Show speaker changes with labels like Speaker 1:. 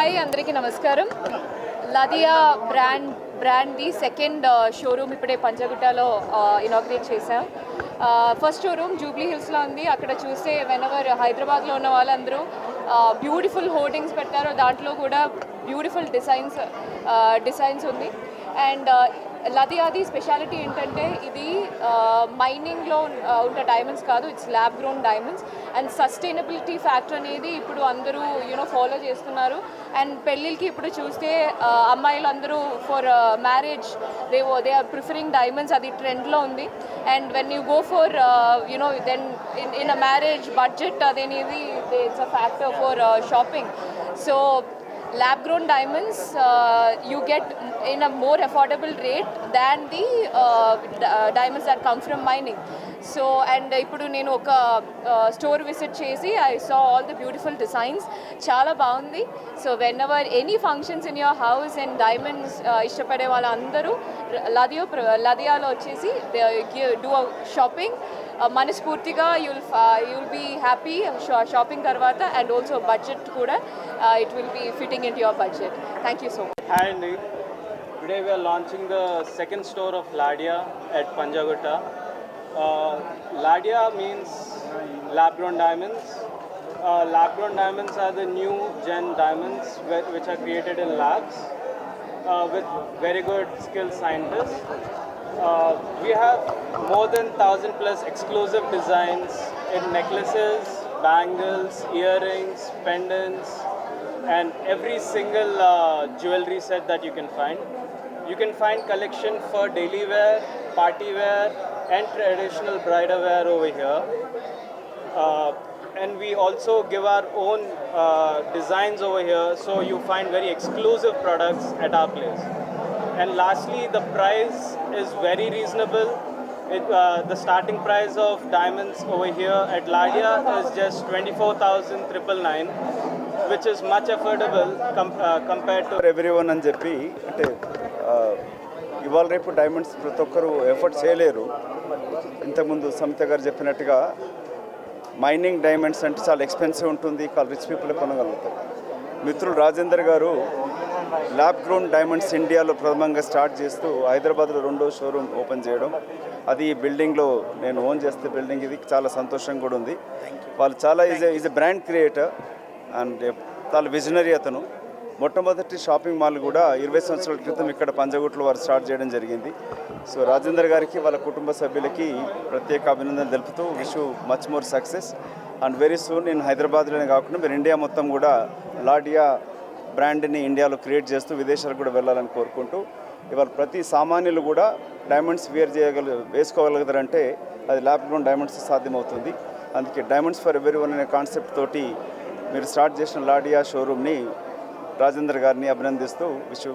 Speaker 1: Hi అందరికీ నమస్కారం. లదియా బ్రాండ్ది second showroom ఇప్పుడే పంజగుట్టలో ఇనాగ్రేట్ చేశాం. ఫస్ట్ షోరూమ్ జూబ్లీ హిల్స్లో ఉంది. అక్కడ చూస్తే వెనవర్ హైదరాబాద్లో ఉన్న వాళ్ళందరూ బ్యూటిఫుల్ హోర్డింగ్స్ పెట్టారు. దాంట్లో కూడా బ్యూటిఫుల్ డిజైన్స్ ఉంది. అండ్ లదియాది స్పెషాలిటీ ఏంటంటే ఇది మైనింగ్లో ఉన్న డైమండ్స్ కాదు, it's lab grown diamonds. And sustainability factor అనేది ఇప్పుడు అందరూ ఫాలో చేస్తున్నారు. అండ్ పెళ్ళిళ్ళకి ఇప్పుడు చూస్తే అమ్మాయిలు అందరూ for marriage they are preferring diamonds, అది ట్రెండ్లో ఉంది. And when you go for then in a marriage budget అదేనేది it's a factor for shopping. So lab grown diamonds you get in a more affordable rate than the diamonds that come from mining. So and ippudu nenu oka store visit chesi I saw all the beautiful designs, chaala baagundi. So whenever any functions in your house and diamonds ishtapade valla andaru Ladiya lo vachesi do a shopping మనస్ఫూర్తిగా you'll be happy shopping tarvata, and also budget kuda it will be fitting into your budget. Thank you so much.
Speaker 2: Hi Andy. Today we are launching the second store of Ladiya at Panjagutta. Ladiya means lab grown diamonds. Lab grown diamonds are the new gen diamonds which are created in labs with very good skilled scientists. We have more than 1,000 plus exclusive designs in necklaces, bangles, earrings, pendants, and every single jewelry set that you can find. You can find collection for daily wear, party wear, and traditional bridal wear over here. And we also give our own designs over here, so you find very exclusive products at our place. And lastly, the price is very reasonable. The starting price of diamonds over here at Ladiya is just 24,999, which is much affordable compared to
Speaker 3: everyone అని చెప్పి. అంటే ఇవాళ రేపు diamonds ప్రతి ఒక్కరు effort చేయలేరు. ఇంతకుముందు సమిత గారు చెప్పినట్టుగా మైనింగ్ డైమండ్స్ అంటే చాలా ఎక్స్పెన్సివ్ ఉంటుంది, రిచ్ పీపుల్ కొనగలుగుతారు. మిత్రులు రాజేందర్ గారు ల్యాబ్ గ్రోన్ డైమండ్స్ ఇండియాలో ప్రథమంగా స్టార్ట్ చేస్తూ హైదరాబాద్లో రెండో షోరూమ్ ఓపెన్ చేయడం, అది ఈ బిల్డింగ్లో నేను ఓన్ చేస్తే బిల్డింగ్ ఇది చాలా సంతోషంగా కూడా ఉంది. వాళ్ళు చాలా is a brand creator and చాలా విజనరీ అతను. మొట్టమొదటి షాపింగ్ మాల్ కూడా 20 సంవత్సరాల క్రితం ఇక్కడ పంజగుట్లో వారు స్టార్ట్ చేయడం జరిగింది. సో రాజేందర్ గారికి వాళ్ళ కుటుంబ సభ్యులకి ప్రత్యేక అభినందనలు తెలుపుతూ wish much more success. And very soon నేను హైదరాబాద్లోనే కాకుండా మీరు ఇండియా మొత్తం కూడా లాడియా బ్రాండ్ని ఇండియాలో క్రియేట్ చేస్తూ విదేశాలకు కూడా వెళ్ళాలని కోరుకుంటూ, ఇవాళ ప్రతి సామాన్యులు కూడా డైమండ్స్ వేసుకోగలుగుతారంటే అది ల్యాబ్ గ్రోన్ డైమండ్స్ సాధ్యమవుతుంది. అందుకే డైమండ్స్ ఫర్ ఎవరీ వన్ అనే కాన్సెప్ట్ తోటి మీరు స్టార్ట్ చేసిన లాడియా షోరూమ్ని రాజేందర్ గారిని అభినందిస్తూ విష్